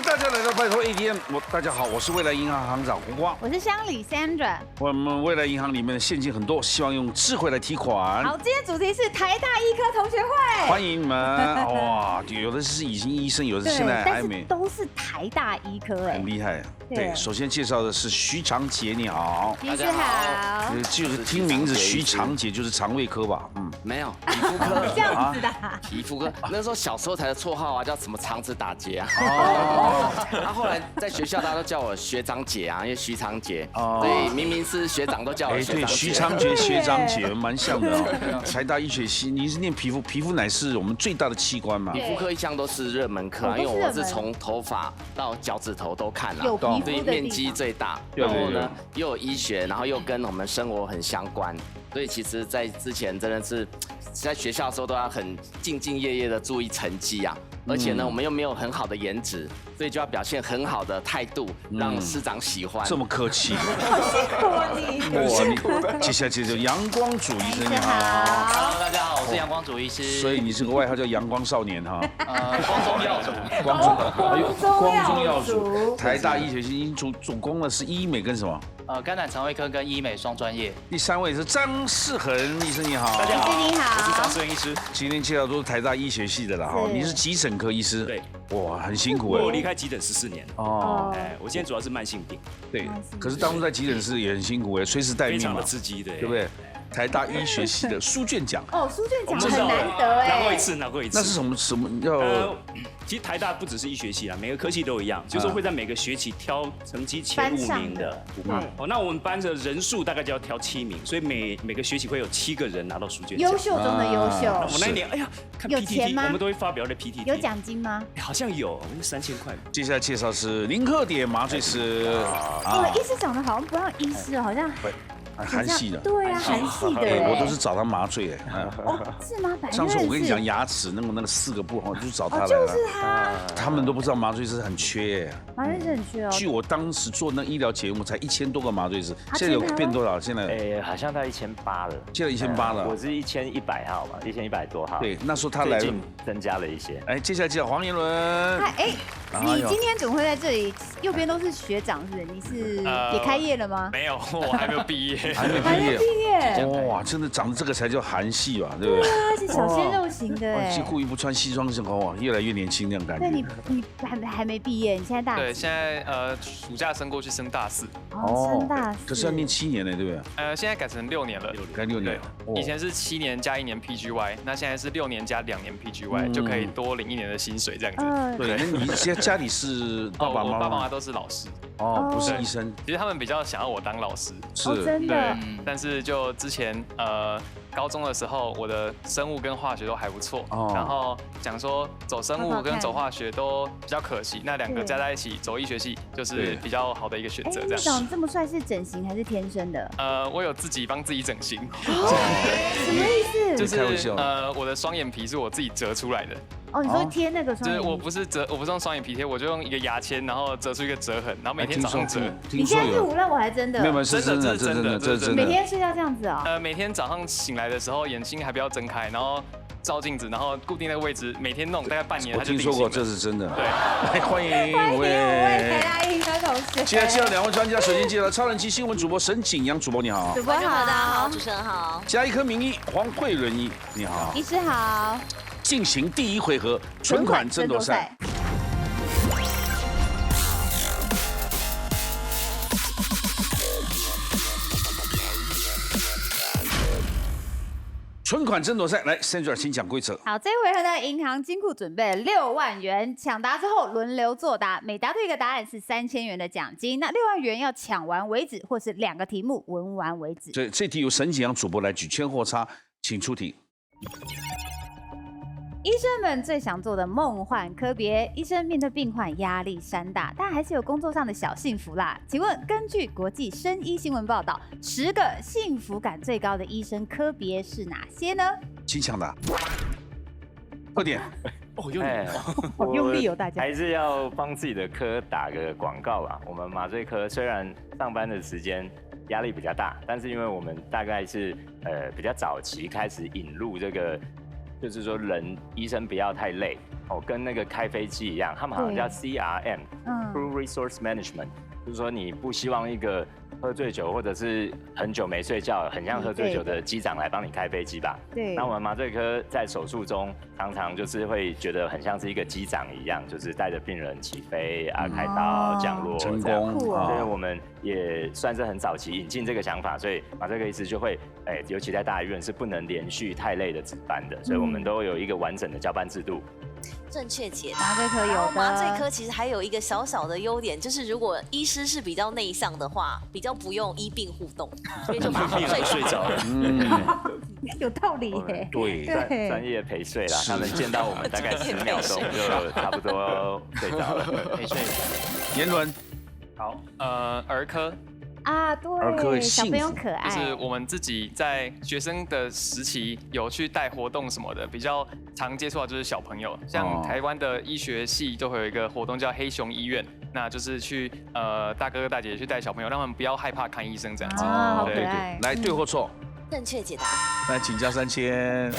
大家来到拜托 ATM， 大家好，我是未来银行行长胡瓜，我是乡里 Sandra。我们未来银行里面的现金很多，希望用智慧来提款。好，今天主题是台大医科同学会，欢迎你们。哇，有的是已经医生，有的现在还没，都是台大医科很厉害。对，首先介绍的是徐长杰，你好，大家好。就是听名字徐长杰就是肠胃科吧？没有皮肤科这样子的。皮肤科那时候小时候才的绰号啊，叫什么肠子打结啊。他后来在学校大家都叫我学长姐啊，因为徐长杰。对，明明是学长都叫我学长姐。对，徐长杰学长姐蛮像的哦。台大医学系，你是念皮肤，皮肤乃是我们最大的器官嘛。皮肤科一向都是热门科啊，因为我是从头发到脚趾头都看了，所以面积最大。然后呢，又有医学，然后又跟我们生活很相关。所以其实，在之前真的是在学校的时候都要很兢兢业业的注意成绩啊，而且呢，我们又没有很好的颜值，所以就要表现很好的态度，让师长喜欢。这么客气，好辛苦啊你！很辛苦。接下来就阳光主医生，你好。Hello， 大家好，我是阳光主医师。所以你是个外号叫阳光少年哈。光宗耀祖。光宗耀祖。台大医学系主攻的是医美跟什么？肝胆肠胃科跟医美双专业。第3位是张世恒医生，你好。大家好，你好，我是张世恒医师。今天介绍都是台大医学系的啦哈，你是急诊科医师。对，哇，很辛苦哎。我离开急诊14年哦，我现在主要是慢性病。对，可是当初在急诊室也很辛苦哎，随时待命嘛，非常的刺激，对不对？台大医学系的书卷奖哦，书卷奖很难得哎，拿过一次。那是什么要？其实台大不只是医学系啦，每个科系都一样，就是会在每个学期挑成绩前5名的。哦，那我们班的人数大概就要挑7名，所以每个学期会有7个人拿到书卷奖。优秀中的优秀。我那一年，哎呀，看 PTT， 我们都会发表在 PTT。有奖金吗？好像有，3000块。接下来介绍是林鹤典麻醉师。医师长得好像不像医师，好像。韩系的，对啊，韩系的，我都是找他麻醉哎，是吗？上次我跟你讲牙齿那个4个不好，就找他来了，就是他，他们都不知道麻醉师很缺，麻醉师很缺哦。据我当时做那医疗节目，才1000多个麻醉师，现在有变多少？现在好像到1800了，现在1800了，我是1100号嘛，1100多号，对，那时候他来了，增加了一些。接下来介绍黄彦伦，你今天怎么会在这里？右边都是学长，是不是？你是也开业了吗？没有，我还没有毕业。还没毕业，哇，真的长得这个才叫韩系吧，对不对？对啊，是小鲜肉型的哎。故意不穿西装，哇，越来越年轻那种感觉。对，你还没毕业，你现在大？对，现在暑假升过去升大4。升大4。可是要念7年呢，对不对？现在改成6年了。改6年。以前是7年加1年 PGY， 那现在是6年加2年 PGY， 就可以多领1年的薪水这样子。对，那你现在家里是爸爸妈妈？我爸妈都是老师。哦，不是医生。其实他们比较想要我当老师。是，真的。但是就之前高中的时候，我的生物跟化学都还不错，然后讲说走生物跟走化学都比较可惜，那2个加在一起走医学系就是比较好的一个选择。这样。长这么帅是整形还是天生的？我有自己帮自己整形。什么意思？就是我的双眼皮是我自己折出来的。哦，你说贴那个双眼皮？就是我不是用双眼皮贴，我就用一个牙签，然后折出一个折痕，然后每天早上折。你现在是胡乱，我还真的。没有，是真的，这是真的。每天睡觉这样子啊？每天早上醒来的时候，眼睛还不要睁开，然后照镜子，然后固定那个位置，每天弄大概半年，我听说过，这是真的。对，欢迎5位台大医科同学。接下来介绍2位专家，首先介绍超人气新闻主播沈景阳主播，你好。主播好，大家好，主持人好。加医科名医黄慧伦医，你好。医师好。进行第1回合存款争夺赛。存款争夺赛，来 ，Sandra 请讲规则。好，这一回合呢，银行金库准备了6万元，抢答之后轮流作答，每答对一个答案是3000元的奖金。那6万元要抢完为止，或是2个题目问完为止。这题由沈景阳主播来举圈或叉，请出题。医生们最想做的梦幻科别，医生面对病患压力山大，但还是有工作上的小幸福啦。请问，根据国际生医新闻报道，10个幸福感最高的医生科别是哪些呢？请抢答，快点！用力哦，大家还是要帮自己的科打个广告啦。我们麻醉科虽然上班的时间压力比较大，但是因为我们大概是比较早期开始引入这个就是说医生不要太累哦，跟那个开飞机一样，他们好像叫 CRM，Crew Resource Management， 就是说你不希望一个喝醉酒或者是很久没睡觉，很像喝醉酒的机长来帮你开飞机吧？对。那我们麻醉科在手术中常常就是会觉得很像是一个机长一样，就是带着病人起飞开刀降落成功。所以我们也算是很早期引进这个想法，所以麻醉科医师就会，尤其在大医院是不能连续太累的值班的，所以我们都有一个完整的交班制度。正确解答。麻醉科有的。麻醉科其实还有一个小小的优点，就是如果医师是比较内向的话，比较不用医病互动，所以就马上睡着了。有道理耶。对，专业陪睡啦，他们见到我们大概10秒钟就差不多睡着了。陪睡。言伦，好，儿科。啊，对，儿科小朋友可爱，就是我们自己在学生的时期有去带活动什么的，比较常接触到就是小朋友，像台湾的医学系都会有一个活动叫黑熊医院，那就是去大哥哥大姐姐去带小朋友，让他们不要害怕看医生这样子。好可爱。来，对或错？正确解答。来，请加3000。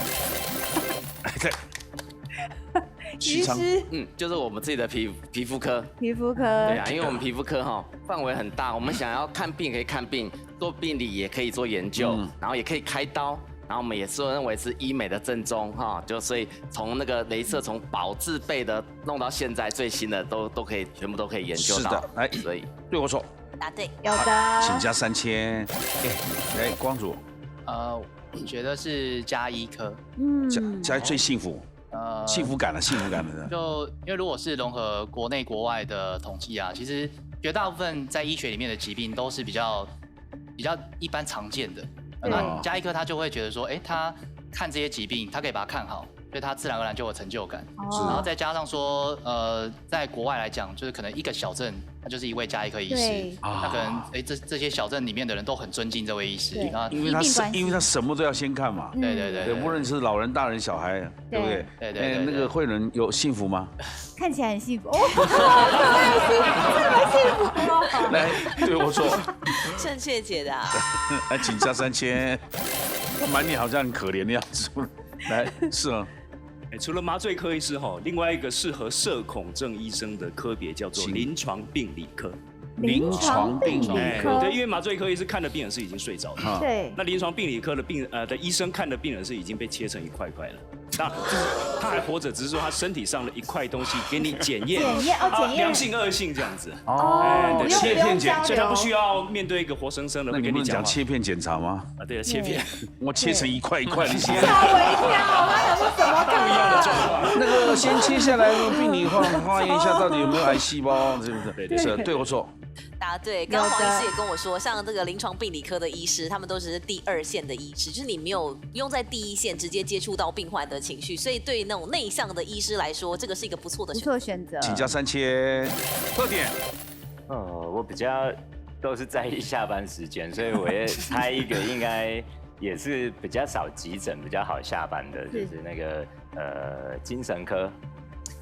医师，就是我们自己的皮肤科。皮肤科。对啊，因为我们皮肤科范围很大，我们想要看病可以看病，做病理也可以做研究，然后也可以开刀，然后我们也是认为是医美的正宗就所以从那个雷射从保治备的弄到现在最新的都可以全部都可以研究到。是的，来，所以对或错？答对。有的。请加3000。来，光主。我觉得是家医科。家最幸福。幸福感的。就因为如果是融合国内国外的统计啊，其实绝大部分在医学里面的疾病都是比较一般常见的。那家医科他就会觉得说，他看这些疾病，他可以把它看好，所以他自然而然就有成就感。然后再加上说，在国外来讲，就是可能一个小镇，他就是一位家医科医师，那可能这些小镇里面的人都很尊敬这位医师，因为他什么都要先看嘛。对，无论是老人、大人、小孩，对不对？对。那个慧仁有幸福吗？看起来很幸福哦，这么幸福哦。来，对或错？正确解答。来，请加3000。满脸好像很可怜的样子。来，是啊。除了麻醉科医师另外一个适合社恐症医生的科别叫做临床病理科。临床病理科。对，因为麻醉科医师看的病人是已经睡着了。对。那临床病理科的医生看的病人是已经被切成一块块了。那他还活着，只是说他身体上的一块东西给你检验，良性恶性这样子。对，切片检，所以他不需要面对一个活生生的。那你们讲切片检查吗？对，切片。我切成一块一块的切。吓我一跳，他想说什么不一样的状况？那个先切下来，病理化验一下到底有没有癌细胞，是不是？是，对或错？答对，刚刚黄医师也跟我说，像这个临床病理科的医师，他们都只是第2线的医师，就是你不用在第1线直接接触到病患的情绪，所以对于那种内向的医师来说，这个是一个不错的选择。请加3000。特点。我比较都是在意下班时间，所以我也猜一个应该也是比较少急诊、比较好下班的，就是那个精神科。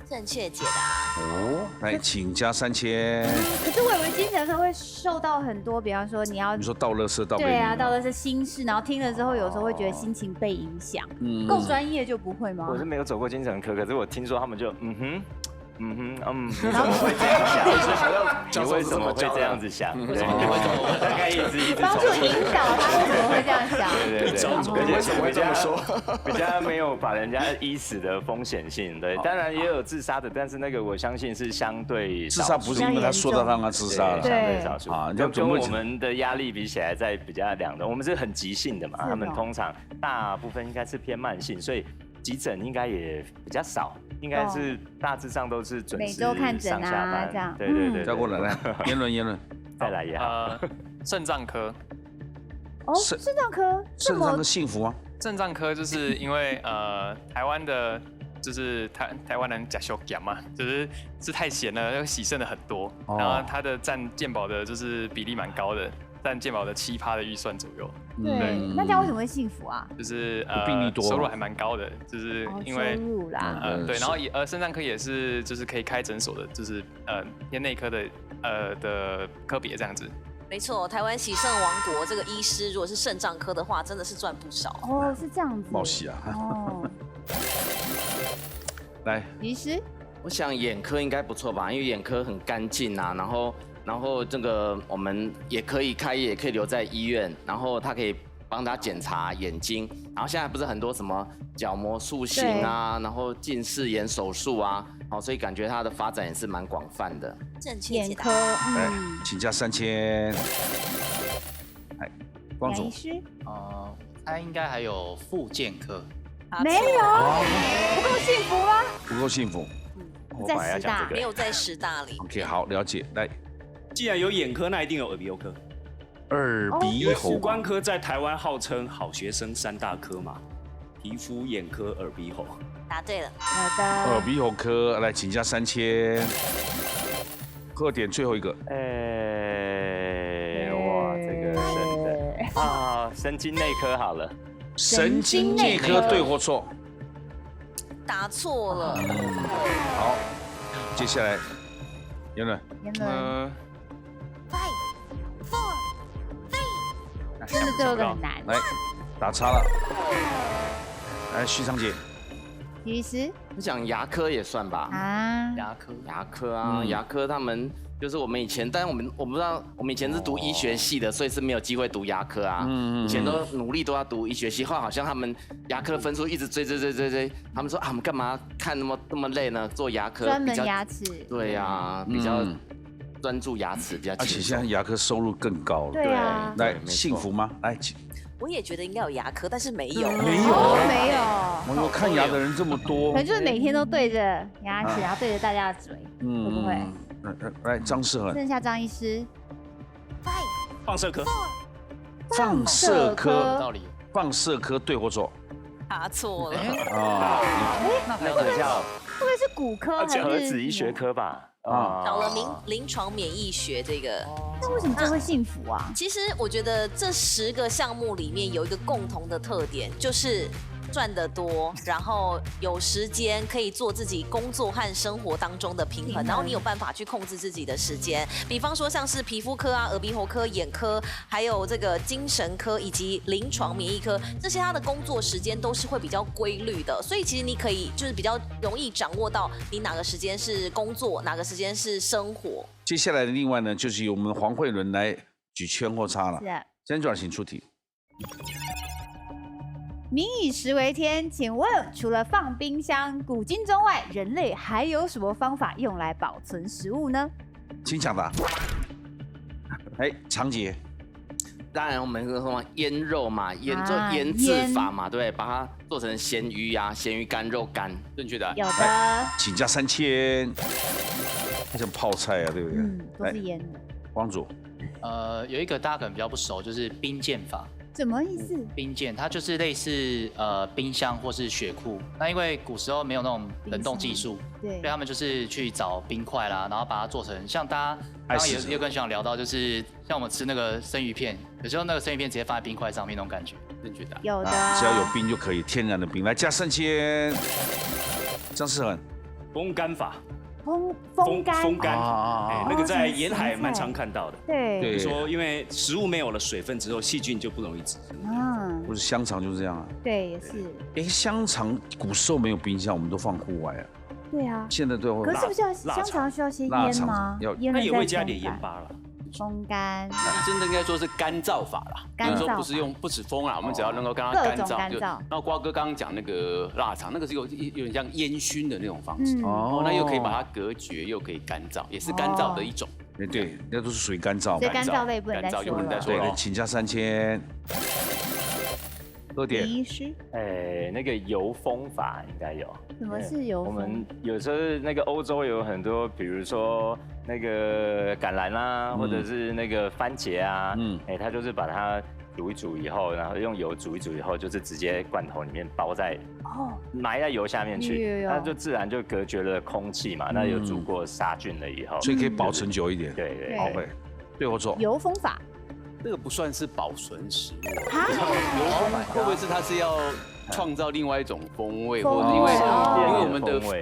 正确解答。来，请加3000。可是我以为精神科会受到很多，比方说你说倒垃圾、倒对啊，倒垃圾心事，然后听了之后，有时候会觉得心情被影响。够专业就不会吗？我是没有走过精神科，可是我听说他们就你怎么会这样想？你为什么会这样子想？对，大概一直帮助引导他为什么会这样想？对，为什么会这么说？比较没有把人家医死的风险性，对，当然也有自杀的，但是那个我相信是相对自杀不是因为他说到让他自杀了，相对少数啊，跟我们的压力比起来，在比较两的，我们是很急性的嘛，他们通常大部分应该是偏慢性，所以急诊应该也比较少。应该是大致上都是准时每周看诊上下班，这样。对，再过来，言论，再来也好。肾脏科。肾脏科。肾脏科幸福吗？肾脏科就是因为台湾的，就是台湾人假修养嘛，是太闲了，要洗肾的很多，然后它的占健保的就是比例蛮高的。占健保的7%的预算左右。对，那这样为什么会幸福啊？就是病例多，收入还蛮高的，就是因为收入啦。对，然后肾脏科也是就是可以开诊所的，就是偏内科的科别这样子。没错，台湾洗肾王国这个医师，如果是肾脏科的话，真的是赚不少。是这样子。冒喜啊。来，医师，我想眼科应该不错吧，因为眼科很干净啊，然后这个我们也可以开业，也可以留在医院，然后他可以帮他检查眼睛，然后现在不是很多什么角膜塑形啊，然后近视眼手术啊，好，所以感觉它的发展也是蛮广泛的。正确眼科，来，请加3000。哎，光总，医师，他应该还有复健科。没有，不够幸福吗？不够幸福。我本来要讲这个。没有在10大里。OK， 好，了解。来，既然有眼科，那一定有耳鼻喉科。耳鼻因为喉五官科在台湾号称好学生3大科嘛，皮肤、眼科、耳鼻喉。答对了。好的。耳鼻喉科，来，请加3000。贺点最后一个。哇，这个真的啊，神经内科好了。神经内科对或错？答错了。好，接下来，言论。真的最后一个很难。来，打叉了。来，徐长姐。医师，我想牙科也算吧。啊，牙科啊，牙科他们就是我们以前，但是我不知道，我们以前是读医学系的，所以是没有机会读牙科啊。以前都努力都要读医学系，后来好像他们牙科的分数一直追，他们说啊，我们干嘛看那么累呢？做牙科专门牙齿。对呀，比较专注牙齿，比较。而且现在牙科收入更高了。对啊。来，幸福吗？来，请。我也觉得应该有牙科，但是没有。没有。我看牙的人这么多，可能就是每天都对着牙齿，然后对着大家的嘴，会不会？来，张世恒。剩下张医师。放射科。放射科。道理。放射科对或错？答错了。啊。那等一下，会不会是骨科还是核子医学科吧？找了临床免疫学这个。那为什么这会幸福啊？其实我觉得这10个项目里面有一个共同的特点，就是赚得多，然后有时间可以做自己工作和生活当中的平衡，然后你有办法去控制自己的时间。比方说像是皮肤科啊、耳鼻喉科、眼科，还有这个精神科以及临床免疫科，这些它的工作时间都是会比较规律的，所以其实你可以就是比较容易掌握到你哪个时间是工作，哪个时间是生活。接下来的另外呢，就是由我们黄慧伦来举圈或叉了。先转请出题。民以食为天，请问除了放冰箱、古今中外，人类还有什么方法用来保存食物呢？请抢答。哎，长姐。当然，我们说腌肉嘛，腌制法嘛，对，把它做成咸鱼呀、咸鱼干、肉干，正确的。有的。请加3000。像泡菜啊，对不对？都是腌的。光主。有一个大家可能比较不熟，就是冰鉴法。什么意思？冰鉴它就是类似冰箱或是雪库。那因为古时候没有那种冷冻技术，对，所以他们就是去找冰块啦，然后把它做成像大家刚刚也跟学长聊到，就是像我们吃那个生鱼片，有时候那个生鱼片直接放在冰块上面那种感觉，正确的。有的。只要有冰就可以，天然的冰。来加3000。张世恒。风干法。风干，那个在沿海蛮常看到的。对，说因为食物没有了水分之后，细菌就不容易滋生。不是香肠就是这样啊。对，也是。哎，香肠古时候没有冰箱，我们都放户外啊。对啊。现在都会。可是不是香肠需要先腌吗？那也会加点盐巴了。风干，真的应该说是干燥法啦。就是说不止风啦，我们只要能够让它干燥。然后瓜哥刚刚讲那个腊肠，那个是有点像烟熏的那种方式。那又可以把它隔绝，又可以干燥，也是干燥的一种。对，那都是属于干燥。所以干燥类不能再说了。对，请加3000。医师。那个油封法应该有。什么是油封？我们有时候那个欧洲有很多，比如说那个橄榄啊，或者是那个番茄啊，它就是把它煮一煮以后，然后用油煮一煮以后，就是直接罐头里面包在埋在油下面去，那就自然就隔绝了空气嘛。那有煮过杀菌了以后，所以可以保存久一点。对，对或错？油封法。这个不算是保存食物，会不会是它是要创造另外一种风味，或者因为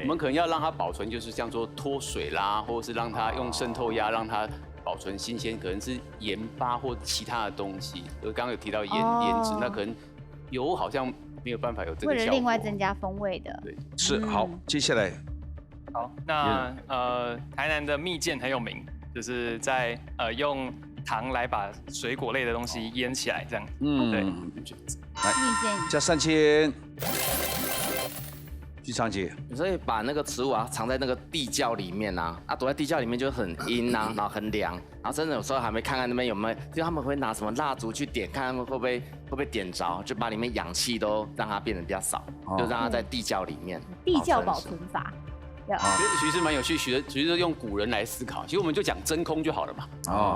我们可能要让它保存，就是像说脱水啦，或者是让它用渗透压让它保存新鲜，可能是盐巴或其他的东西。刚刚有提到腌制，那可能油好像没有办法有这个为了效果。另外增加风味的。对，是好，接下来好，那台南的蜜饯很有名，就是在用糖来把水果类的东西腌起来，这样。对。来加3000。剧场姐，所以把那个植物啊藏在那个地窖里面啊，躲在地窖里面就很阴啊，然后很凉，然后甚至有时候还没看看那边有没有，就他们会拿什么蜡烛去点，看他们会不会点着，就把里面氧气都让它变得比较少，就让它在地窖里面。地窖保存法。其实蛮有趣，其实用古人来思考，其实我们就讲真空就好了嘛。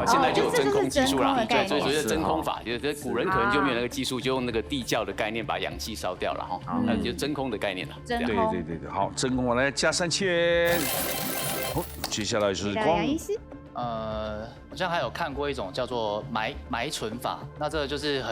现在就有真空技术啦，对，所以觉得真空法，就是古人可能就没有那个技术，就用那个地窖的概念把氧气烧掉了哈，那就真空的概念了。真空。对，好，真空我来加3000。好，接下来是光。好像还有看过一种叫做埋存法，那这个就是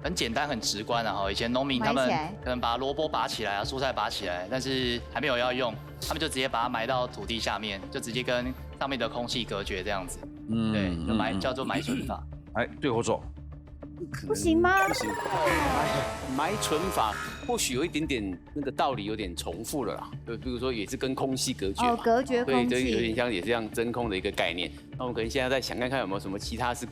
很简单、很直观的哈。以前农民他们可能把萝卜拔起来啊，蔬菜拔起来，但是还没有要用，他们就直接把它埋到土地下面，就直接跟上面的空气隔绝这样子。对，就叫做埋存法。哎，对我走。不行吗？不行，埋存法或许有一点点那个道理有点重复了啦。就比如说也是跟空气隔绝嘛，隔绝空气，对，有点像也是像真空的一个概念。那我们可能现在在想看看有没有什么其他是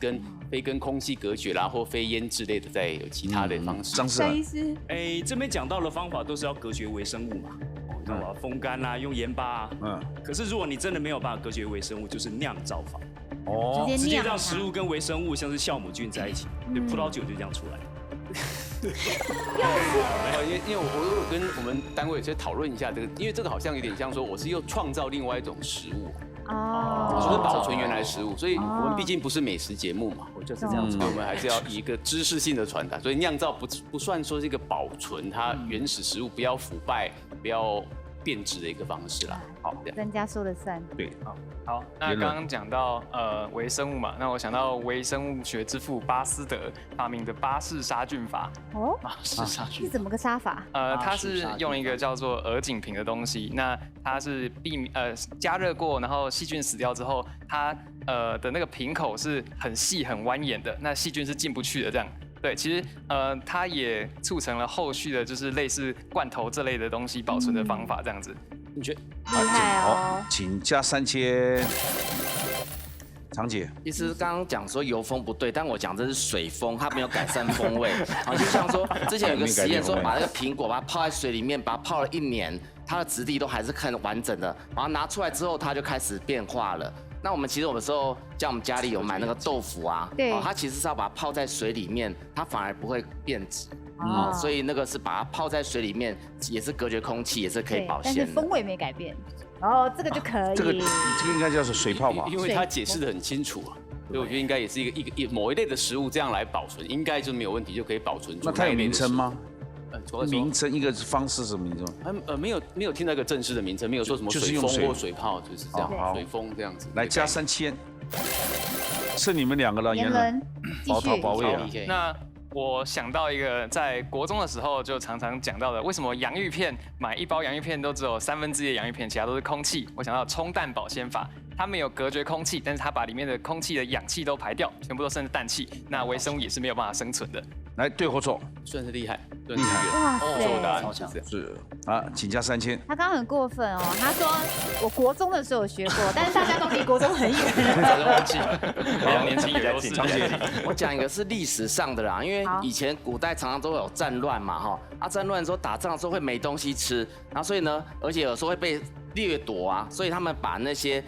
非跟空气隔绝啦，或非烟之类的，再有其他的方式。张师师，这边讲到的方法都是要隔绝微生物嘛。那我要风干啊，用盐巴啊。可是如果你真的没有办法隔绝微生物，就是酿造法。直接让食物跟微生物像是酵母菌在一起，对，葡萄酒就这样出来。因为我有跟我们单位在讨论一下这个，因为这个好像有点像说我是又创造另外一种食物，就是保存原来食物，所以我们毕竟不是美食节目嘛，我就是这样子，我们还是要以一个知识性的传达，所以酿造不算说是一个保存它原始食物不要腐败、不要变质的一个方式啦。好，专家说了算。对，好，那刚刚讲到微生物嘛，那我想到微生物学之父巴斯德发明的巴氏杀菌法。巴氏杀菌是怎么个杀法？它是用一个叫做鹅颈瓶的东西，那它是加热过，然后细菌死掉之后，它的那个瓶口是很细很蜿蜒的，那细菌是进不去的这样。对，其实它也促成了后续的就是类似罐头这类的东西保存的方法这样子。你觉得厉害哦？请加3000。常姐，其实刚刚讲说油封不对，但我讲这是水封，它没有改善风味。好，就像说之前有个实验说，把那个苹果把它泡在水里面，把它泡了1年，它的质地都还是很完整的，然后拿出来之后，它就开始变化了。那我们其实有的时候，像我们家里有买那个豆腐啊，它其实是要把它泡在水里面，它反而不会变质。所以那个是把它泡在水里面，也是隔绝空气，也是可以保鲜的。但是风味没改变。这个就可以。这个应该叫做水泡吧？因为它解释得很清楚啊，所以我觉得应该也是某一类的食物这样来保存，应该就没有问题，就可以保存住。那它有名称吗？名称一个方式什么名称？没有听到一个正式的名称，没有说什么水封或水泡，就是这样，水封这样子。来加3000，是你们2个了，言伦，保陶保卫啊。那我想到一个在国中的时候就常常讲到的，为什么洋芋片买1包洋芋片都只有1/3的洋芋片，其他都是空气？我想到冲氮保鲜法，它没有隔绝空气，但是它把里面的空气的氧气都排掉，全部都剩下氮气，那微生物也是没有办法生存的。来，对或错？算是厉害，厉害！哇塞，错答案是啊，请加3000。他刚刚很过分哦，他说我国中的时候有学过，但是大家都离国中很远。早就忘记了，非常年轻有优势。我讲一个是历史上的啦，因为以前古代常常都有战乱嘛，战乱的时候打仗的时候会没东西吃，然后所以呢，而且有时候会被掠夺啊，所以他们把那些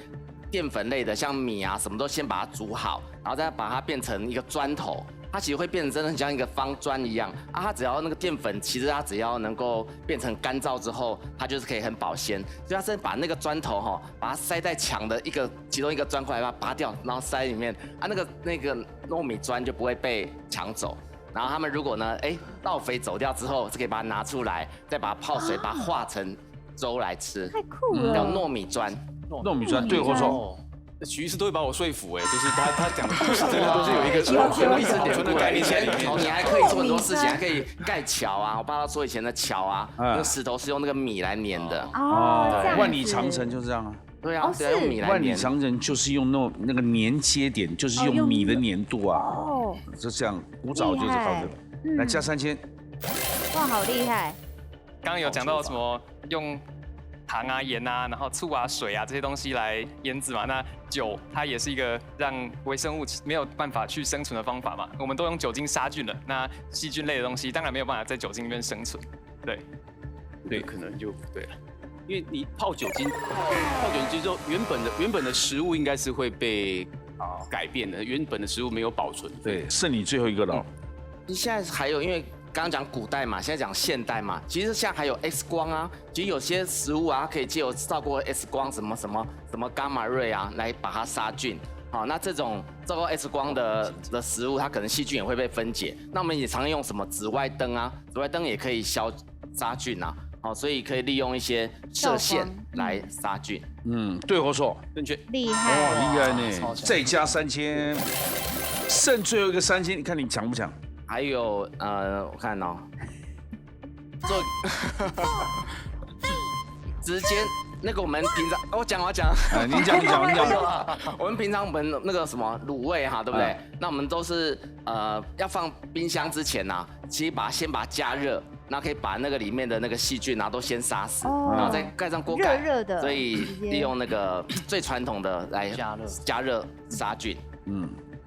淀粉类的，像米啊什么都先把它煮好，然后再把它变成一个砖头。它其实会变成真的很像一个方砖一样啊！它只要那个淀粉，其实它只要能够变成干燥之后，它就是可以很保鲜。所以它是把那个砖头把它塞在墙的其中一个砖块，把它拔掉，然后塞里面啊，那个糯米砖就不会被抢走。然后他们如果呢，稻肥走掉之后，就可以把它拿出来，再把它泡水，把它化成粥来吃。太酷了！叫糯米砖。糯米砖对或错？徐医师都会把我说服，就是他讲的故事真的都是有一个历史典故的概念在里面。你还可以做很多事情，还可以盖桥啊！我爸他说以前的桥啊，那个石头是用那个米来粘的。万里长城就是这样啊。对啊，是用米来粘。万里长城就是用那个粘接点，就是用米的粘度啊。就这样，古早就是靠这个。来加3000。哇，好厉害！刚刚有讲到什么用糖啊、盐啊，然后醋啊、水啊这些东西来腌制嘛。那酒它也是一个让微生物没有办法去生存的方法嘛。我们都用酒精杀菌了，那细菌类的东西当然没有办法在酒精里面生存。对，可能就不对了。因为你泡酒精之后，原本的食物应该是会被改变的，原本的食物没有保存。对，剩你最后一个了。现在还有，因为刚刚讲古代嘛，现在讲现代嘛，其实现在还有 X 光啊，其实有些食物啊，可以借由照过 X 光什么伽马瑞啊，来把它杀菌。好，那这种照过 X 光的食物，它可能细菌也会被分解。那我们也常用什么紫外灯啊，紫外灯也可以杀菌啊。好，所以可以利用一些射线来杀菌。对或错？正确。厉害！哇，厉害呢！再加3000，剩最后一个3000，你看你强不强？还有我看哦，直接那个我们平常我讲，你讲。我们平常我们那个什么卤味哈，对不对？那我们都是要放冰箱之前啊，其实先把它加热。那可以把那个里面的那个细菌啊都先杀死，然后再盖上锅盖，热的，所以利用那个最传统的来加热杀菌。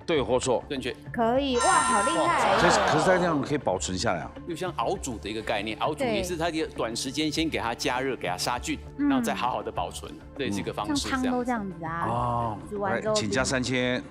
对或错？正确。可以，哇，好厉害！可是它这样可以保存下来啊。就像熬煮的一个概念，熬煮也是它短时间先给它加热，给它杀菌，然后再好好的保存，这也是一个方式。像汤都这样子啊。煮完之后，请加3000。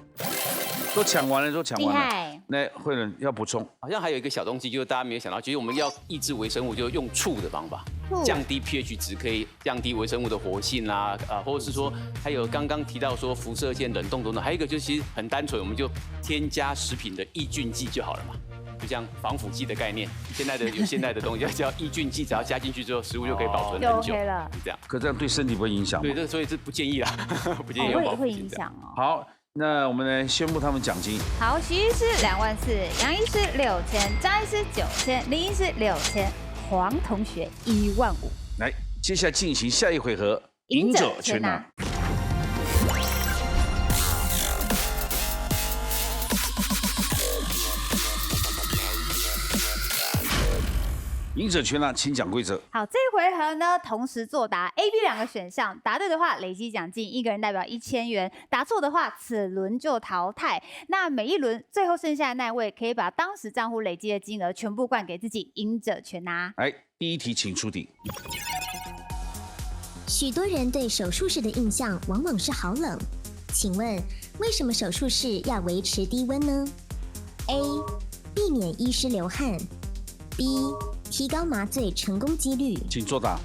都抢完了。厉害！那慧仁要补充，好像还有一个小东西，就是大家没有想到，其实我们要抑制微生物，就用醋的方法，降低 pH 值，可以降低微生物的活性啦，或者是说，还有刚刚提到说辐射线、冷冻等等，还有一个就是其实很单纯，我们就添加食品的抑菌剂就好了嘛，就像防腐剂的概念，现在的东西叫抑菌剂，只要加进去之后，食物就可以保存很久，了，这样。可这样对身体不会影响？对，所以是不建议啦，不建议用防腐剂。会影响哦。好。那我们来宣布他们奖金。好，许医师24000，杨医师6000，张医师9000，林医师6000，黄同学15000。来，接下来进行下一回合，赢者全拿。赢者全拿，请讲规则。好，这一回合呢，同时作答 A、B 2个选项，答对的话累积奖金，1个人代表1000元；答错的话，此轮就淘汰。那每一轮最后剩下的那位，可以把当时账户累积的金额全部灌给自己，赢者全拿。来，第一题，请出题。许多人对手术室的印象往往是好冷，请问为什么手术室要维持低温呢 ？A. 避免医师流汗 ；B. 提高麻醉成功几率。请作答。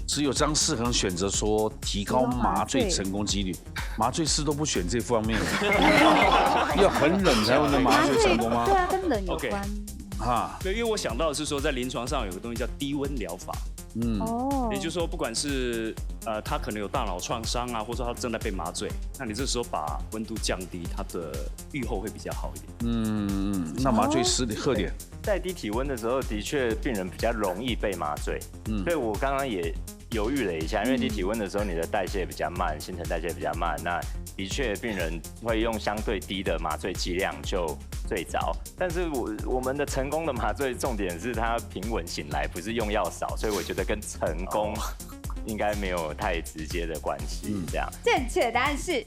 只有张世恒选择说提高麻醉成功几率，麻醉师都不选这方面，要很冷才会能麻醉成功吗？对啊，跟冷有关。对，因为我想到的是说，在临床上有个东西叫低温疗法。也就是说，不管是他可能有大脑创伤啊，或者说他正在被麻醉，那你这时候把温度降低，他的预后会比较好一点。那麻醉师的特点，在低体温的时候，的确病人比较容易被麻醉。所以我刚刚也犹豫了一下，因为低体温的时候你的代谢比较慢，新陈代谢比较慢，那的确病人会用相对低的麻醉剂量就睡着。但是我们的成功的麻醉重点是他平稳醒来，不是用药少，所以我觉得跟成功应该没有太直接的关系。这样，正确答案是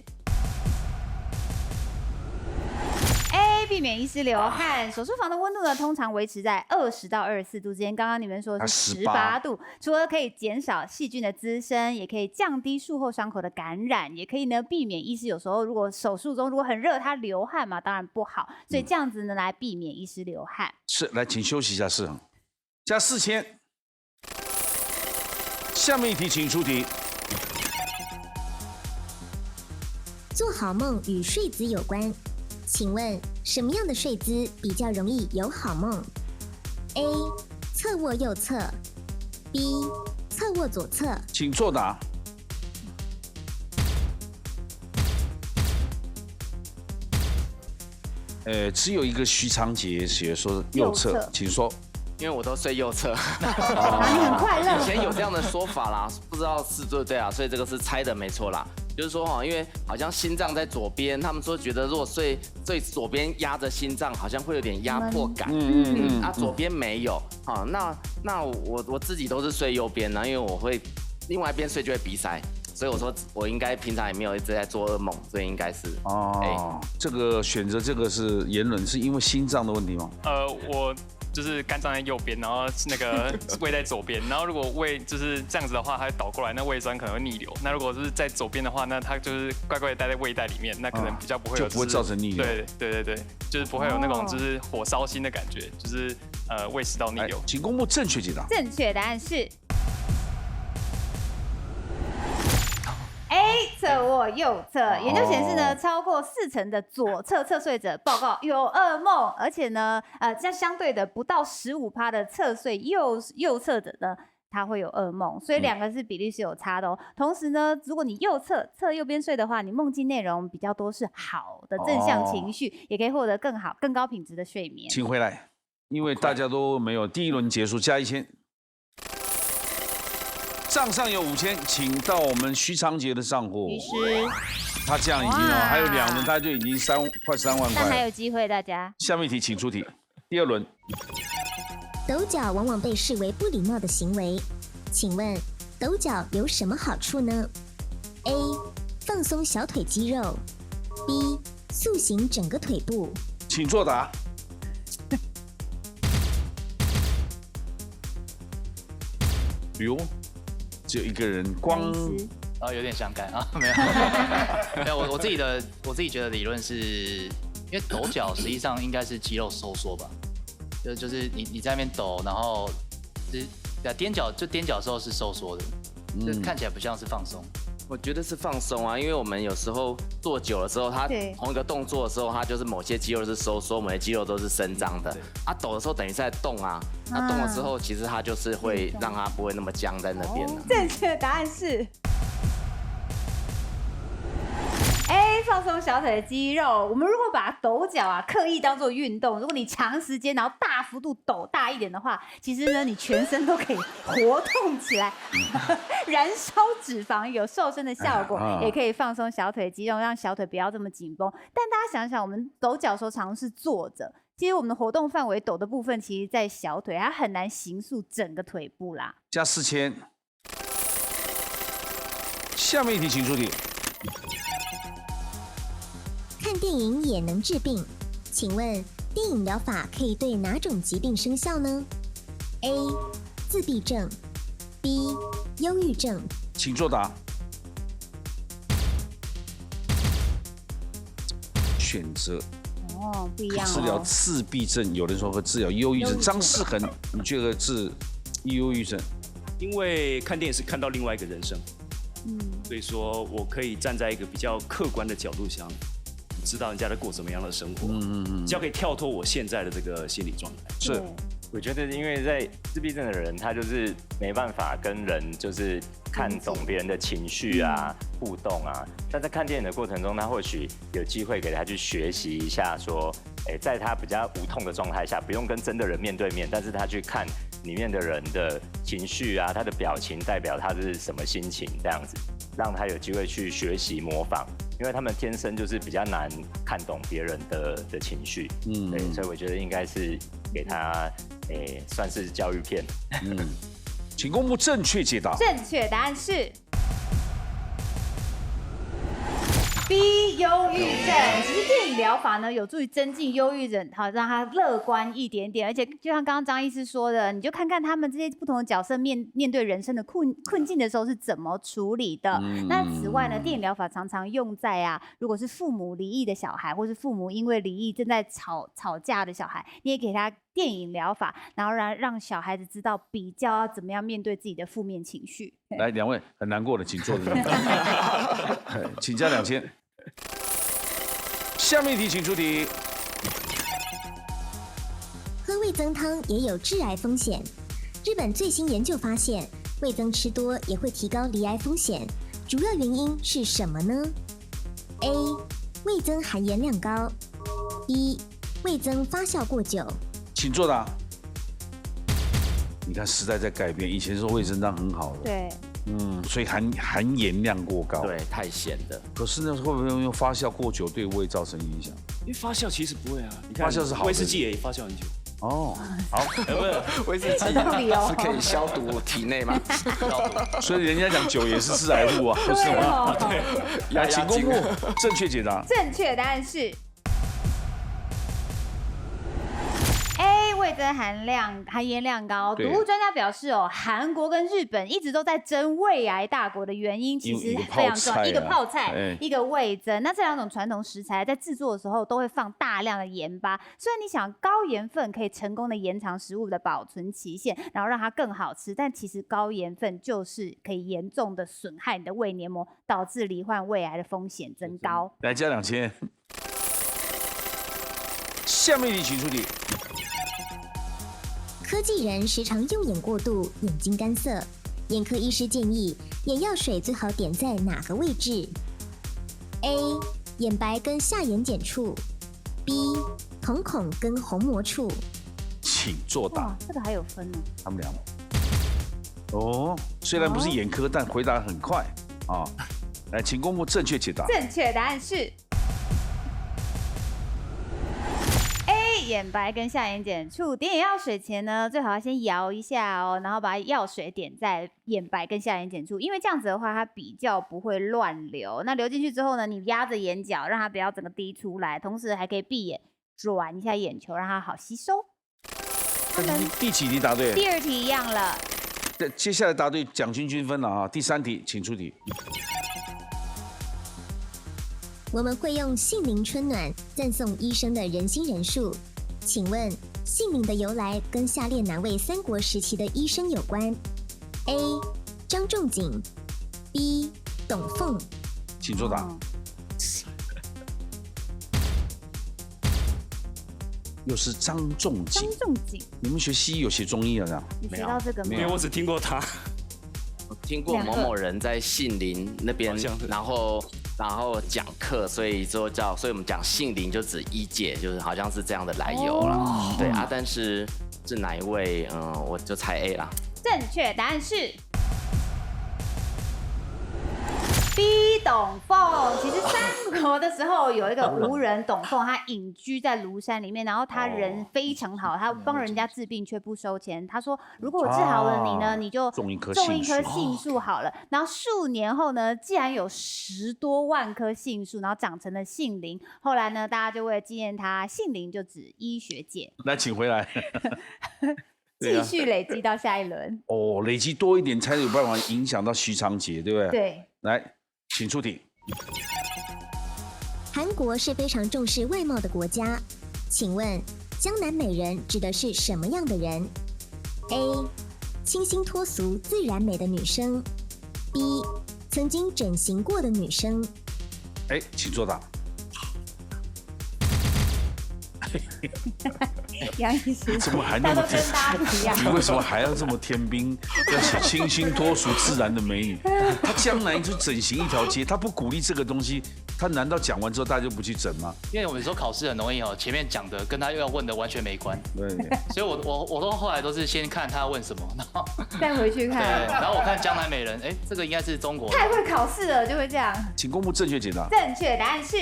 A， 避免医师流汗。手术房的温度呢，通常维持在20到24度之间。刚刚你们说的是18度，除了可以减少细菌的滋生，也可以降低术后伤口的感染，也可以呢避免医师有时候如果手术中如果很热，他流汗嘛，当然不好，所以这样子呢来避免医师流汗。是，来，请休息一下，世恒，加4000。下面一题，请出题。做好梦与睡姿有关。请问什么样的睡姿比较容易有好梦 ？A. 侧卧右侧 ，B. 侧卧左侧。请作答。只有一个徐长杰写说右侧，请说。因为我都睡右侧，你很快乐。以前有这样的说法啦，不知道是对不对啊？所以这个是猜的没错啦。就是说哈，因为好像心脏在左边，他们说觉得如果睡左边压着心脏，好像会有点压迫感。左边没有。好，那我自己都是睡右边呢，因为我会另外一边睡就会鼻塞。所以我说，我应该平常也没有一直在做噩梦，所以应该是这个选择这个是言论，是因为心脏的问题吗？我就是肝脏在右边，然后那个胃在左边，然后如果胃就是这样子的话，它会倒过来，那胃酸可能会逆流。那如果是在左边的话，那它就是乖乖的待在胃袋里面，那可能比较不会有，就不会造成逆流。对，就是不会有那种就是火烧心的感觉，就是胃食道逆流。请公布正确解答。正确答案是。A 侧卧右侧，研究显示呢，超过40%的左侧侧睡者报告有噩梦，而且呢，这相对的不到15%的侧睡右侧者呢，他会有噩梦，所以两个是比例是有差的哦。同时呢，如果你侧右边睡的话，你梦境内容比较多是好的正向情绪，也可以获得更高品质的睡眠。请回来，因为大家都没有，第一轮结束加1000。账上有5000，请到我们徐长杰的账户。于是他这样已经还有2轮，他就已经快3万块。但还有机会，大家。下面一题，请出题。第2轮，抖脚往往被视为不礼貌的行为，请问抖脚有什么好处呢 ？A. 放松小腿肌肉 ；B. 塑形整个腿部。请作答。哟。只有一个人光，有点伤感啊，没有，没有，我自己觉得理论是，因为抖脚实际上应该是肌肉收缩吧，就是你在那边抖，然后踮脚的时候是收缩的，就看起来不像是放松。我觉得是放松啊，因为我们有时候做久的时候，它同一个动作的时候，它就是某些肌肉是收缩，某些肌肉都是伸张的。抖的时候等于是在动啊，那动了之后，其实它就是会让它不会那么僵在那边。正确答案是 A， 放松小腿的肌肉。我们如果把抖脚刻意当做运动，如果你长时间然后大幅度抖大一点的话，其实呢你全身都可以活动起来，燃烧脂肪，有瘦身的效果，也可以放松小腿肌肉，让小腿不要这么紧绷。但大家想想，我们抖脚的时候常是坐着，其实我们的活动范围抖的部分，其实在小腿，它很难形塑整个腿部啦。加4000。下面一题，请出题。看电影也能治病，请问电影疗法可以对哪种疾病生效呢 ？A. 自闭症 B. 忧郁症。请作答。选择不一样治疗自闭症，有人说会治疗忧郁症。张世恒，你觉得治忧郁症？因为看电影是看到另外一个人生，所以说我可以站在一个比较客观的角度想。知道人家在过什么样的生活，比较可以跳脱我现在的这个心理状态。是，我觉得因为在自闭症的人，他就是没办法跟人就是看懂别人的情绪啊、互动啊。但在看电影的过程中，他或许有机会给他去学习一下，说，在他比较无痛的状态下，不用跟真的人面对面，但是他去看里面的人的情绪啊，他的表情代表他是什么心情，这样子，让他有机会去学习模仿。因为他们天生就是比较难看懂别人的情绪，对，所以我觉得应该是给他，算是教育片。请公布正确解答。正确答案是 B， 忧郁症。其实电影疗法呢，有助于增进忧郁症，好让他乐观一点点。而且就像刚刚张医师说的，你就看看他们这些不同的角色面对人生的困境的时候是怎么处理的。那此外呢，电影疗法常常用在如果是父母离异的小孩，或是父母因为离异正在吵架的小孩，你也给他电影疗法，然后让小孩子知道比较要怎么样面对自己的负面情绪。来，2位很难过的，请坐着。请加2000。下面一题，请出题。喝味噌汤也有致癌风险。日本最新研究发现，味噌吃多也会提高罹癌风险，主要原因是什么呢 ？A. 味噌含盐量高 B. 味噌发酵过久。请作答。你看时代在改变，以前说味噌汤很好的，对，所以含盐量过高，对，太咸的。可是呢，会不会因为发酵过久对胃造成影响？因为发酵其实不会啊，你看发酵是好的，威士忌也发酵很久。哦，好，不是威士忌是可以消毒体内吗？所以人家讲酒也是致癌物啊，不是吗？对，来，请公布正确解答。正确答案是味噌含盐量高。毒物专家表示韩国跟日本一直都在争胃癌大国的原因，其实非常重要。一个泡菜，一个味噌。那这两种传统食材在制作的时候都会放大量的盐巴，所以你想高盐分可以成功的延长食物的保存期限，然后让它更好吃。但其实高盐分就是可以严重的损害你的胃黏膜，导致罹患胃癌的风险增高。来加2000。下面一题请出题。科技人时常用眼过度，眼睛干涩。眼科医师建议，眼药水最好点在哪个位置 ？A. 眼白跟下眼睑处 ；B. 瞳孔跟虹膜处。请作答。这个还有分呢。他们俩。虽然不是眼科，但回答很快啊。来，请公布正确解答。正确答案是。眼白跟下眼睑处，点眼药水前呢，最好要先摇一下然后把药水点在眼白跟下眼睑处，因为这样子的话，它比较不会乱流。那流进去之后呢，你压着眼角，让它不要整个滴出来，同时还可以闭眼转一下眼球，让它好吸收。第几题答对？第2题一样了。接下来答对奖金均分了啊！第3题，请出题。我们会用杏林春暖赞颂医生的人心仁术。请问姓名的由来跟下列哪位三国时期的医生有关 ？A. 张仲景 B. 董奉。请作答。又是张仲景。张仲景，你们学西医有学中医的？你学到这个没有？因为我只听过他。我听过某某人在杏林那边，然后讲课，所以我们讲杏林就指医界，就是好像是这样的来由啦。对啊，但是是哪一位？我就猜 A 啦。正确答案是 B. 董奉。其实三国的时候有一个吴人董奉，他隐居在庐山里面，然后他人非常好，他帮人家治病却不收钱。他说，如果我治好了你呢，你就种一棵杏树好了。然后数年后呢，既然有10多万棵杏树，然后长成了杏林。后来呢，大家就为了纪念他，杏林就指医学界。来，请回来。继续累积到下一轮。累积多一点才有办法影响到徐长杰，对不对？对。来，请出题。韩国是非常重视外貌的国家，请问江南美人指的是什么样的人 ？A. 清新脱俗、自然美的女生 ；B. 曾经整形过的女生。请作答。杨医师，怎么还那么天？你为什么还要这么天兵？要写清新脱俗、自然的美女？他将来就整形一条街，他不鼓励这个东西，他难道讲完之后大家就不去整吗？因为我们说考试很容易前面讲的跟他又要问的完全没关。对。所以我都后来都是先看他要问什么，然后再回去看。对，然后我看江南美人，这个应该是中国。太会考试了，就会这样。请公布正确解答。正确答案是。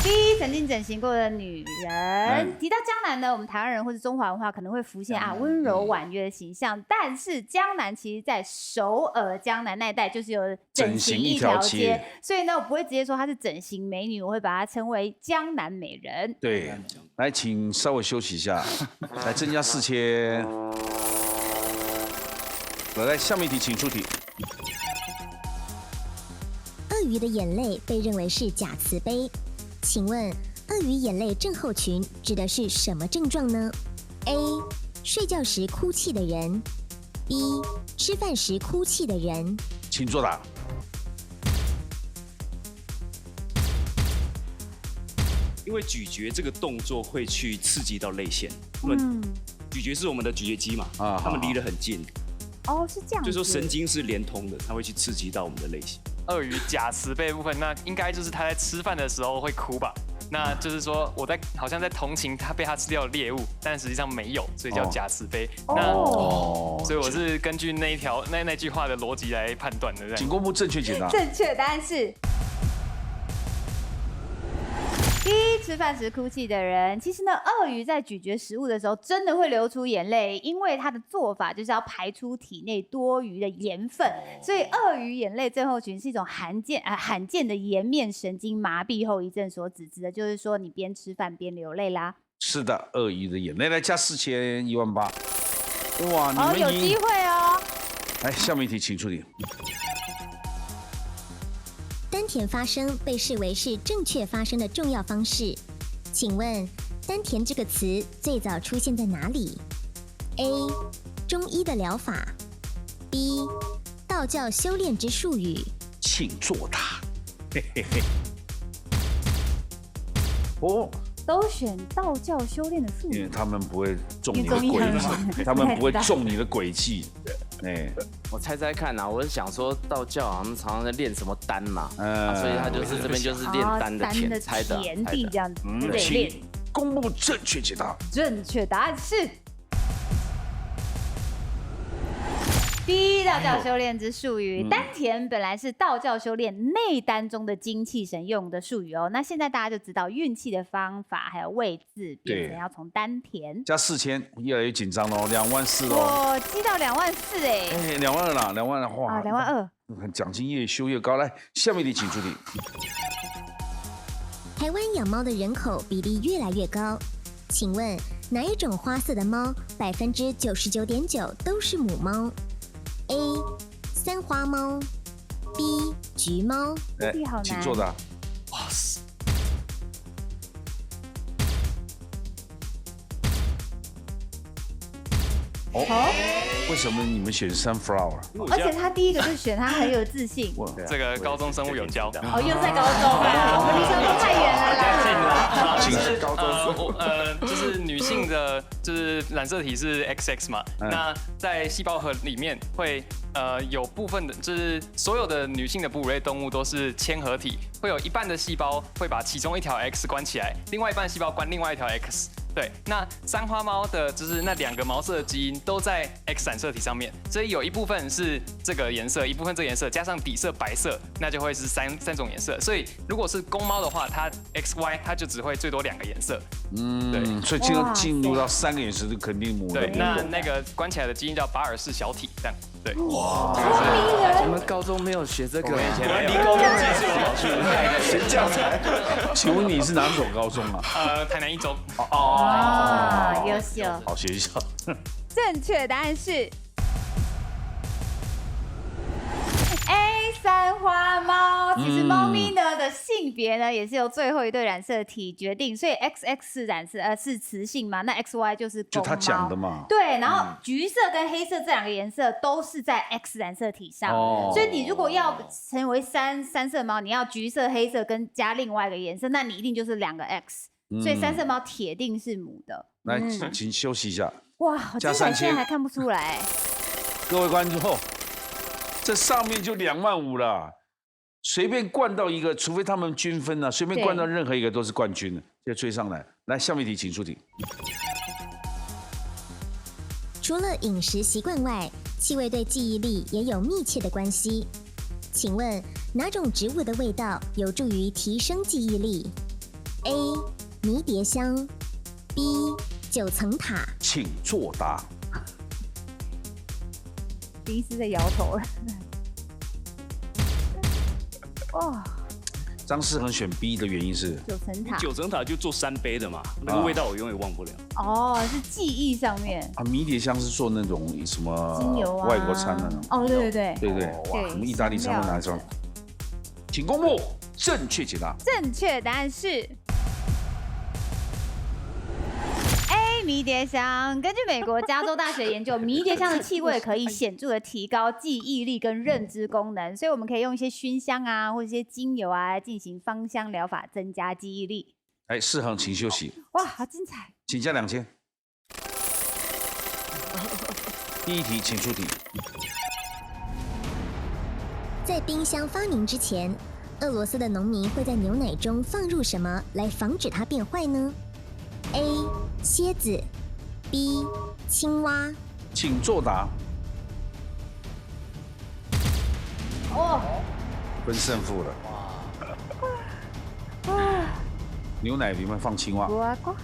第一，曾经整形过的女人。提到江南呢，我们台湾人或是中华文化可能会浮现温柔婉约的形象，但是江南其实在首尔江南那一带就是有整形一条街，所以呢，我不会直接说她是整形美女，我会把她称为江南美人。对，来，请稍微休息一下，来增加4000。来，下面一题，请出题。鳄鱼的眼泪被认为是假慈悲。请问，鳄鱼眼泪症候群指的是什么症状呢 ？A. 睡觉时哭泣的人 ；B. 吃饭时哭泣的人。请作答。因为咀嚼这个动作会去刺激到泪腺，咀嚼是我们的咀嚼肌嘛，它们离得很近。是这样。就是说神经是连通的，它会去刺激到我们的泪腺。鳄鱼假慈悲部分，那应该就是他在吃饭的时候会哭吧？那就是说我好像在同情他被他吃掉的猎物，但实际上没有，所以叫假慈悲。所以我是根据那句话的逻辑来判断的。请公布正确解答。正确答案是。第一，吃饭时哭泣的人，其实呢，鳄鱼在咀嚼食物的时候真的会流出眼泪，因为它的做法就是要排出体内多余的盐分，所以鳄鱼眼泪症候群是一种罕见的颜面神经麻痹后遗症所指的，就是说你边吃饭边流泪啦。是的，鳄鱼的眼泪来加4000，18000。哇，你们有机会哦。来，下面一题请出题。丹田发声被视为是正确发声的重要方式，请问丹田这个词最早出现在哪里 ？A. 中医的疗法 B. 道教修炼之术语。请作答。嘿嘿嘿。哦。都选道教修炼的术语，因为他们不会中你的诡计，他们不会中你的诡计。哎，我猜猜看啊，我是想说道教好像常常在练什么丹嘛，所以他就是这边就是练丹的田，猜的田地这样子。请公布正确解答。正确答案是。第一，道教修炼之术语，丹田本来是道教修炼内丹中的精气神用的术语哦。那现在大家就知道运气的方法，还有位置变成要从丹田。加4000，越来越紧张喽，24000喽。我积到24000哎。哎，22000啦，22000了，哇，22000。奖金越修越高，来，下面一题请出题。台湾养猫的人口比例越来越高，请问哪一种花色的猫99.9%都是母猫？ A. 三花猫 B. 橘猫。请作答。哇塞！为什么你们选 sunflower？ 而且他第一个就选他很有自信。这个高中生物有教。又在高中啊，我们离高中太远了啦。进高中就是女性的，就是染色体是 XX 嘛，那在细胞核里面会有部分的，就是所有的女性的哺乳类动物都是嵌合体，会有一半的细胞会把其中一条 X 关起来，另外一半细胞关另外一条 X。对，那三花猫的就是那2个毛色的基因都在 X 染色体上面，所以有一部分是这个颜色，一部分这个颜色，加上底色白色，那就会是三种颜色。所以如果是公猫的话，它 XY 它就只会最多2个颜色。对，所以进入到3个颜色就肯定母的。对，那个关起来的基因叫巴尔氏小体，这样。对，哇，你们高中没有学这个？我们离高中技术好去学教材。请问你是哪所高中啊？台南一中。优秀。好学校。正确答案是 A 三花猫。其实猫咪呢的性别呢也是由最后一对染色体决定，所以 XX 染色是雌性嘛，那 XY 就是公猫。就他讲的嘛。对，然后橘色跟黑色这2个颜色都是在 X 染色体上，所以你如果要成为三色猫，你要橘色、黑色跟加另外一个颜色，那你一定就是2个 X，所以3色猫铁定是母的。来，请休息一下。哇，加3000现在还看不出来。各位观众，这上面就25000了，随便灌到一个，除非他们均分啊，随便灌到任何一个都是冠军了，就追上来。来，下面一题，请出题。除了饮食习惯外，气味对记忆力也有密切的关系。请问哪种植物的味道有助于提升记忆力 ？A. 迷迭香 B. 9层塔。请作答。林思在摇头了。哇！张世恒选 B 的原因是9层塔。9层塔就做3杯的嘛，那个味道我永远忘不了。是记忆上面。迷迭香是做那种什么精油外国餐的。对。哇，什么意大利餐会拿上？请公布正确解答。正确答案是。迷迭香。根据美国加州大学研究，迷迭香的气味可以显著的提高记忆力跟认知功能，所以我们可以用一些熏香啊，或者一些精油啊来进行芳香疗法，增加记忆力。哎，世恒，请休息。哇，好精彩！请加2000。第一题，请出题。在冰箱发明之前，俄罗斯的农民会在牛奶中放入什么来防止它变坏呢 ？A. 蝎子 B. 青蛙。请作答。哦，分胜负了。牛奶里面放青蛙。呱呱。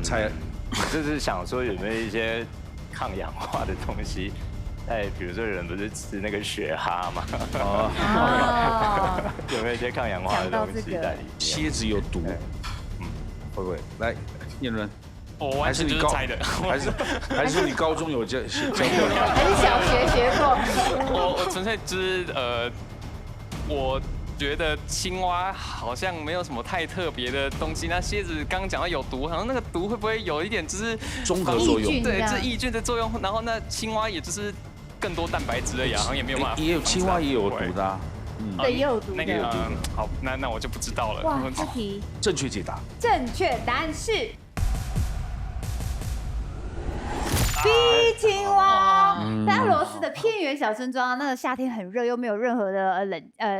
猜，就是想说有没有一些抗氧化的东西？比如说有人不是吃那个雪蛤嘛？有没有一些抗氧化的东西在里面？蝎子有毒，会不会？来，彦伦，我完全就是猜的，还是你高中有教过？还是小学学过？我纯粹就是我觉得青蛙好像没有什么太特别的东西。那蝎子刚刚讲到有毒，好像那个毒会不会有一点就是综合作用？对，是抑菌的作用。然后那青蛙也就是更多蛋白质而已，好像也没有办法。也有青蛙也有毒的啊。对，也有毒的。好，那我就不知道了。哇，这题正确解答。正确答案是 B 青蛙。在俄罗斯的偏远小村庄，那个夏天很热，又没有任何的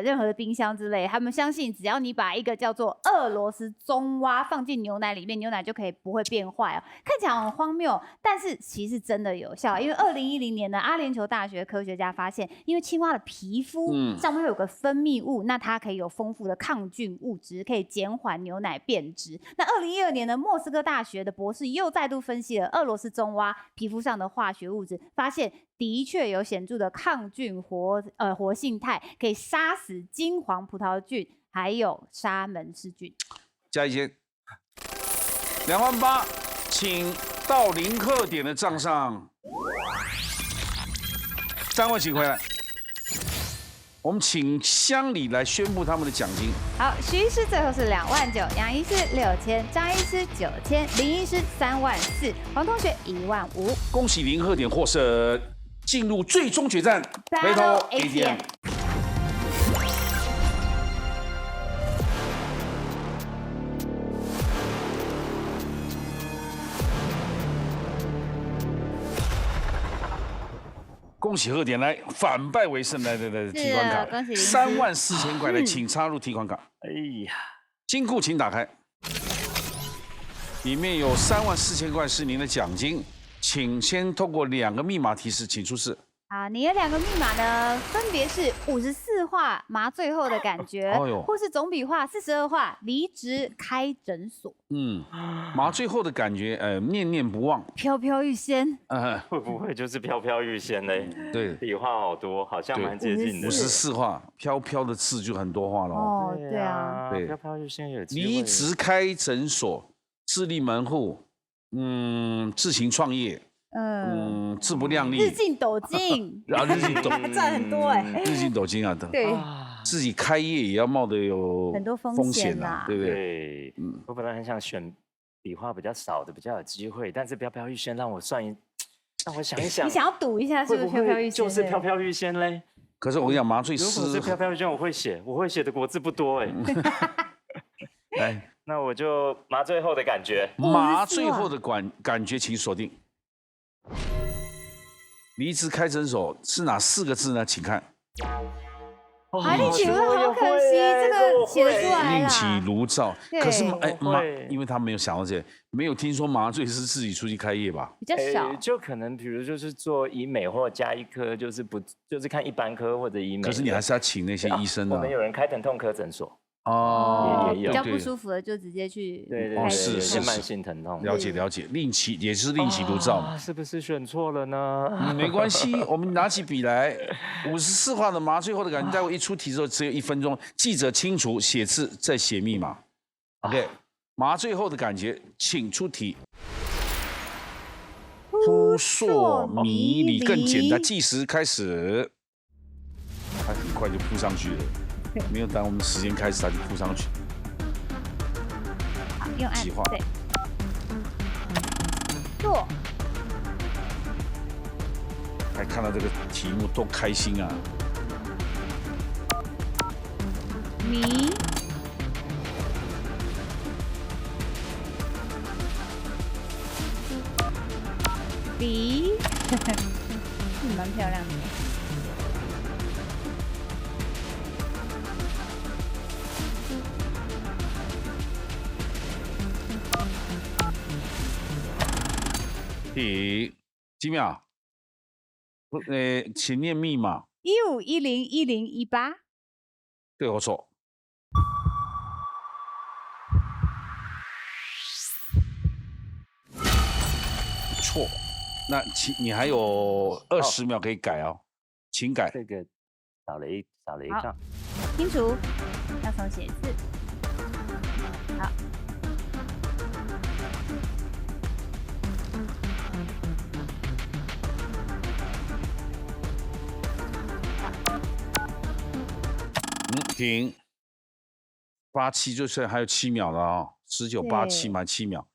任何的冰箱之类，他们相信只要你把一个叫做俄罗斯棕蛙放进牛奶里面，牛奶就可以不会变坏哦。看起来很荒谬，但是其实真的有效。因为2010年呢，阿联酋大学科学家发现，因为青蛙的皮肤上面有个分泌物，那它可以有丰富的抗菌物质，可以减缓牛奶变质。那2012年呢，莫斯科大学的博士又再度分析了俄罗斯棕蛙皮肤上的化学物质，发现的确有显著的抗菌活性态，可以杀死金黄葡萄菌，还有沙门氏菌。加一些28000，请到0克点的账上。3位请回来。我们请乡里来宣布他们的奖金。好，徐医师最后是29000，杨医师6000，张医师9000，林医师34000，黄同学15000。恭喜0克点获胜，进入最终决战 Battle ATM。恭喜贺典，来反败为胜，来提款卡，34000块，来请插入提款卡。哎呀，金库请打开，里面有34000块是您的奖金，请先透过2个密码提示，请出示。好，你的2个密码呢，分别是54画麻醉后的感觉，或是总笔画42画离职开诊所。麻醉后的感觉，念念不忘，飘飘欲仙。会不会就是飘飘欲仙嘞？对，笔画好多，好像蛮接近的。54画，飘飘的字就很多画了。哦，对啊，对，飘飘欲仙有机会。离职开诊所，自立门户，自行创业。自不量力，日进斗金，然后日进斗赚很多哎，日进斗金啊，对，自己开业也要冒得有很多风险啊，对不对？对，我本来很想选笔画比较少的，比较有机会，但是飘飘欲仙让我想一想，你想要赌一下是不是飘飘欲仙？就是飘飘欲仙嘞。可是我跟你讲，麻醉师如果是飘飘欲仙，我会写的国字不多哎。来，那我就麻醉后的感觉，麻醉后的感觉，请锁定。离职开诊所是哪4个字呢？请看。另起炉灶，好可惜，这个写得出来啦。另起炉灶，可是因为他没有想到这，没有听说麻醉师自己出去开业吧？比较少，就可能比如就是做医美或加医科，就是看一般科或者医美。可是你还是要请那些医生啊。我们有人开疼痛科诊所。也有比较不舒服的就直接去是慢性疼痛。了解，也是另起炉灶嘛？是不是选错了呢？没关系，我们拿起笔来，54画的麻醉后的感觉，待会一出题之后只有1分钟，记者清楚写字再写密码。OK， 麻醉后的感觉，请出题。扑朔迷离更简单，计时开始，它很快就扑上去了。没有等我们时间开始，它就扑上去。好，用按计划对。做。还看到这个题目多开心啊！迷。梨。蛮漂亮的。停，几秒？请念密码。15101018。对或错？错。那你还有20秒可以改哦，请改。这个少了一杠。清楚，要重写一次。好。停。87就是还有7秒了啊，1987满7秒。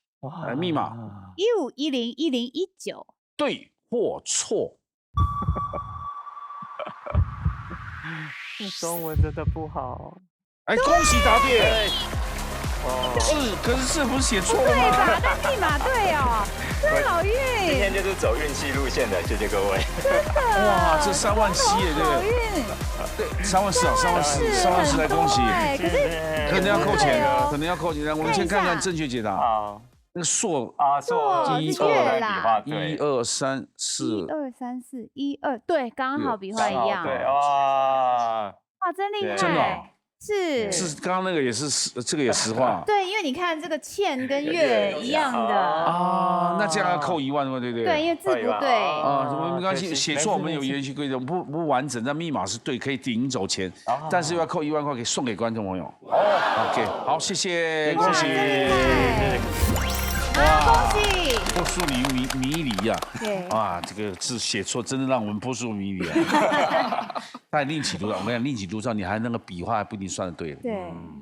密码15101019。对或错？中文真的不好。哎，恭喜答对。可是字不是写错了吗？对吧？但密码对哦，真好运。今天就是走运气路线的，谢谢各位。真的。哇，这37000耶，对不对？对，34000啊，34000来恭喜。可是可能要扣钱，可能要扣钱。我们先看看正确解答。好，那个硕错是月啦。 1、2、3、4。1、2、3、4、1、2，对，刚好笔画一样。对哇，真厉害。真的。是刚刚那个也是，这个也实话。对，因为你看这个欠跟月一样的啊，那这样要扣1万，对不对？对，因为字不对啊，没关系，写错我们有严循规则，不完整，但密码是对，可以领走钱，但是要扣1万块，可以送给观众朋友。OK， 好，谢谢，恭喜，恭喜！扑朔迷离呀！对啊，这个字写错，真的让我们扑朔迷离啊！但另起炉灶，我跟你讲，另起炉灶，你还那个笔画还不一定算得对，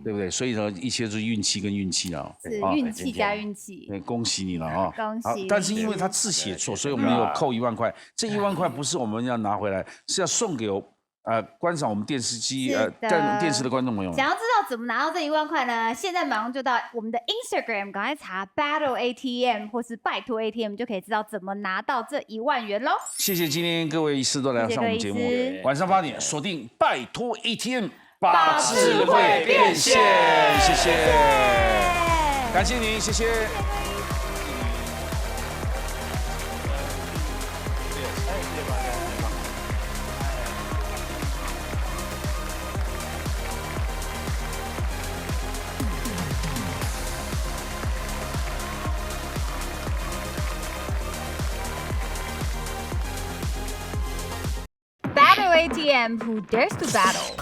对不对？所以呢，一切是运气跟运气啊，是运气加运气。对，恭喜你了啊！恭喜！但是因为他字写错，所以我们有扣1万块。这1万块不是我们要拿回来，是要送给观赏我们电视机电视的观众朋友们。想要知道怎么拿到这1万块呢？现在马上就到我们的 Instagram， 赶快查 Battle ATM 或是拜托 ATM， 就可以知道怎么拿到这1万元喽。谢谢今天各位医师都来上我们节目，晚上8点锁定拜托 ATM， 把智慧变现，谢谢，感谢您，谢谢。ATM Who dares to battle？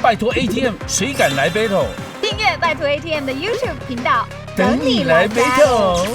拜托 ATM， 谁敢来 battle？ 订阅拜托 ATM 的 YouTube 频道，等你来 battle。